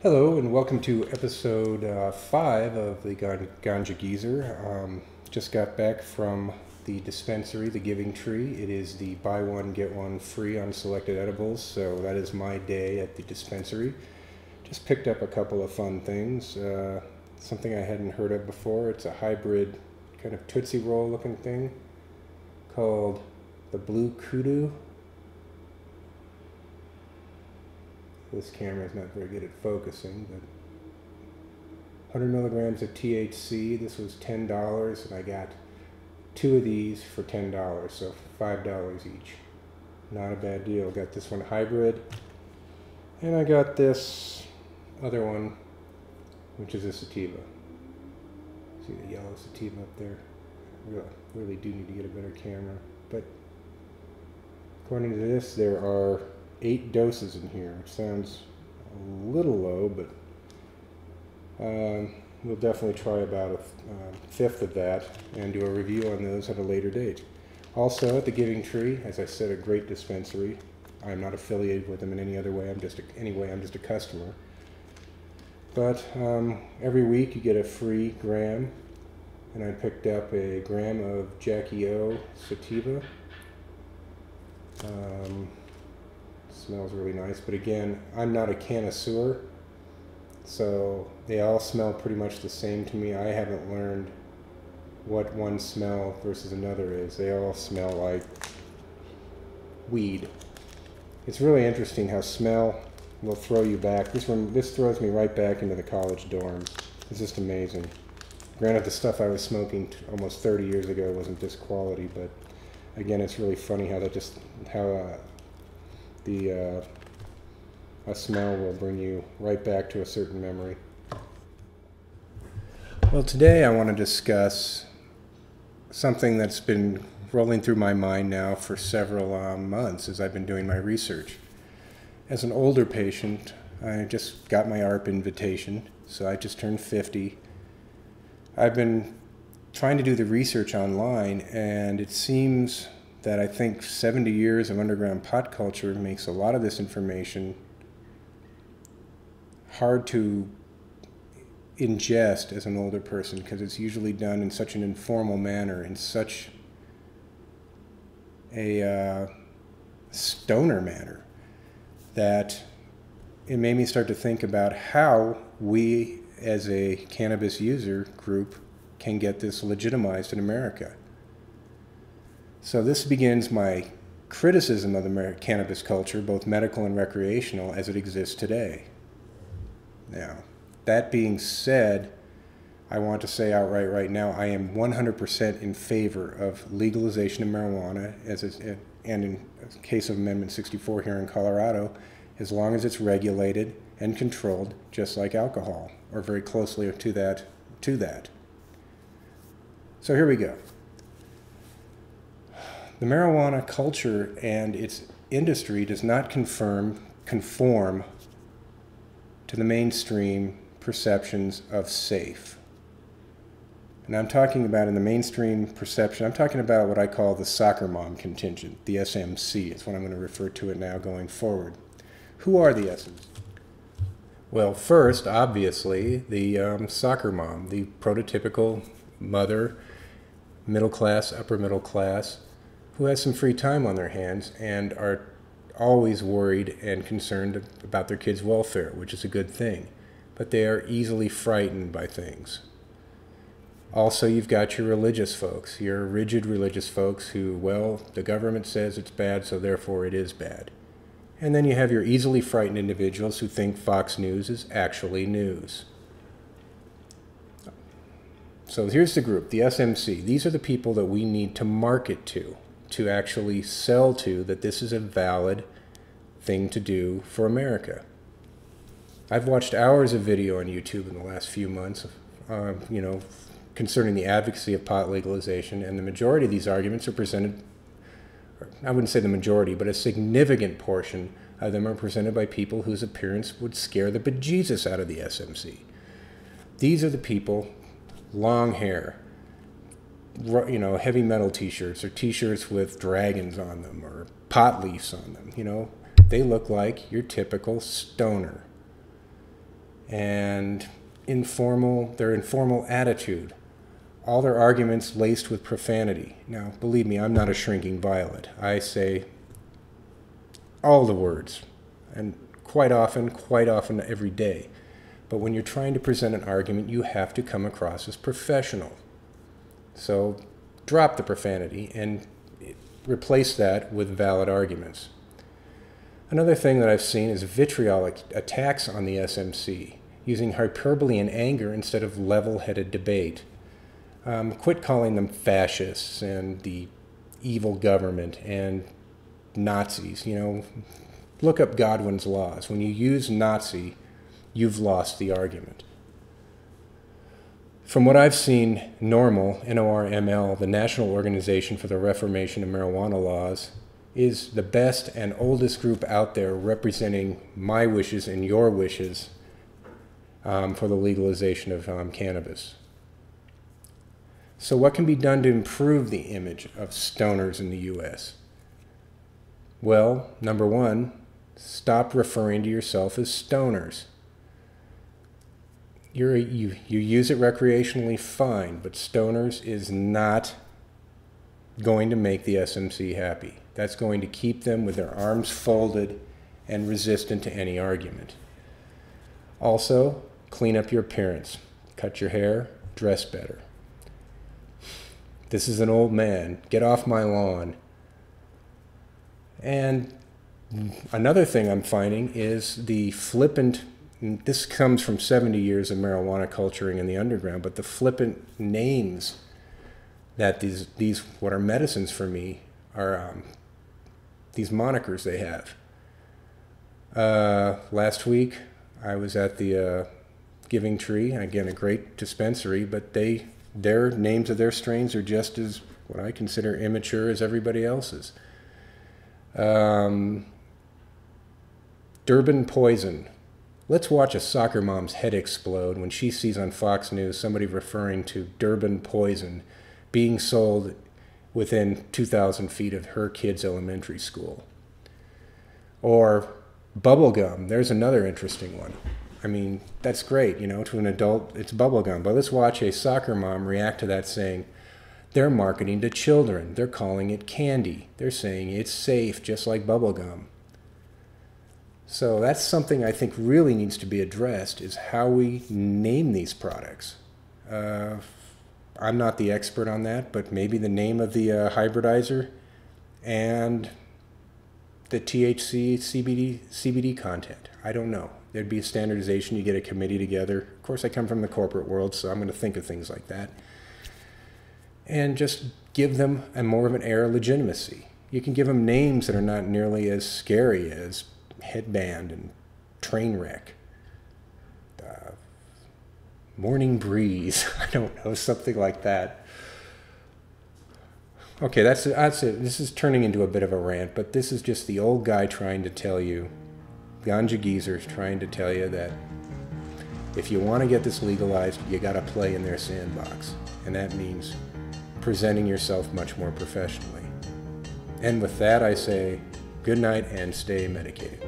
Hello and welcome to episode 5 of the Ganja Geezer. Just got back from the dispensary, the Giving Tree. It is the buy one, get one free on selected edibles, so that is my day at the dispensary. Just picked up a couple of fun things. Something I hadn't heard of before. It's a hybrid kind of Tootsie Roll looking thing called the Blue Kudu. This camera is not very good at focusing, but 100 milligrams of THC. This was $10, and I got 2 of these for $10, so $5 each. Not a bad deal. Got this one hybrid, and I got this other one, which is a sativa. See the yellow sativa up there? Really do need to get a better camera, but according to this, there are 8 doses in here, which sounds a little low, but we'll definitely try about a fifth of that and do a review on those at a later date. Also, at the Giving Tree, as I said, a great dispensary. I'm not affiliated with them in any other way. I'm just a customer. But every week you get a free gram, and I picked up a gram of Jackie O sativa. Smells really nice, but again, I'm not a connoisseur, so they all smell pretty much the same to me. I haven't learned what one smell versus another is. They all smell like weed. It's really interesting how smell will throw you back. This throws me right back into the college dorm. It's just amazing. Granted, the stuff I was smoking almost 30 years ago wasn't this quality, but again, it's really funny how a smell will bring you right back to a certain memory. Well, today I want to discuss something that's been rolling through my mind now for several months as I've been doing my research. As an older patient, I just got my ARP invitation, so I just turned 50. I've been trying to do the research online, and it seems that I think 70 years of underground pot culture makes a lot of this information hard to ingest as an older person, because it's usually done in such an informal manner, in such a stoner manner, that it made me start to think about how we as a cannabis user group can get this legitimized in America. So this begins my criticism of the cannabis culture, both medical and recreational, as it exists today. Now, that being said, I want to say outright right now, I am 100% in favor of legalization of marijuana, and in case of Amendment 64 here in Colorado, as long as it's regulated and controlled, just like alcohol, or very closely to that. So here we go. The marijuana culture and its industry does not conform to the mainstream perceptions of safe. And I'm talking about in the mainstream perception, I'm talking about what I call the soccer mom contingent, the SMC. It's what I'm going to refer to it now going forward. Who are the SMC? Well, first, obviously, the soccer mom, the prototypical mother, middle class, upper middle class, who has some free time on their hands and are always worried and concerned about their kids' welfare, which is a good thing. But they are easily frightened by things. Also, you've got your religious folks, your rigid religious folks who, well, the government says it's bad, so therefore it is bad. And then you have your easily frightened individuals who think Fox News is actually news. So here's the group, the SMC. These are the people that we need to market to actually sell to that this is a valid thing to do for America. I've watched hours of video on YouTube in the last few months, concerning the advocacy of pot legalization, and the majority of these arguments are presented, I wouldn't say the majority, but a significant portion of them are presented by people whose appearance would scare the bejesus out of the SMC. These are the people, long hair, heavy metal t-shirts, or t-shirts with dragons on them, or pot leaves on them, They look like your typical stoner. and their informal attitude. All their arguments laced with profanity. Now, believe me, I'm not a shrinking violet. I say all the words, and quite often every day. But when you're trying to present an argument, you have to come across as professional. So drop the profanity and replace that with valid arguments. Another thing that I've seen is vitriolic attacks on the SMC, using hyperbole and anger instead of level-headed debate. Quit calling them fascists and the evil government and Nazis. You know, look up Godwin's laws. When you use Nazi, you've lost the argument. From what I've seen, NORML, N-O-R-M-L, the National Organization for the Reformation of Marijuana Laws, is the best and oldest group out there representing my wishes and your wishes for the legalization of cannabis. So what can be done to improve the image of stoners in the U.S.? Well, number one, stop referring to yourself as stoners. You use it recreationally, fine, but stoners is not going to make the SMC happy. That's going to keep them with their arms folded and resistant to any argument. Also, clean up your appearance. Cut your hair, dress better. This is an old man. Get off my lawn. And another thing I'm finding is the flippant, this comes from 70 years of marijuana culturing in the underground, but the flippant names that these what are medicines for me are these monikers they have. Last week I was at the Giving Tree, again a great dispensary, but their names of their strains are just as what I consider immature as everybody else's. Durban Poison. Let's watch a soccer mom's head explode when she sees on Fox News somebody referring to Durban Poison being sold within 2,000 feet of her kid's elementary school. Or bubblegum. There's another interesting one. I mean, that's great, you know, to an adult, it's bubblegum. But let's watch a soccer mom react to that saying, they're marketing to children. They're calling it candy. They're saying it's safe, just like bubblegum. So that's something I think really needs to be addressed, is how we name these products. I'm not the expert on that, but maybe the name of the hybridizer and the THC, CBD content. I don't know. There'd be a standardization. You get a committee together. Of course, I come from the corporate world, so I'm going to think of things like that. And just give them more of an air of legitimacy. You can give them names that are not nearly as scary as Headband and Trainwreck. Morning Breeze. I don't know, something like that. Okay, that's it. This is turning into a bit of a rant, but this is just the old guy trying to tell you, Ganja geezers trying to tell you that if you want to get this legalized, you got to play in their sandbox. And that means presenting yourself much more professionally. And with that, I say good night and stay medicated.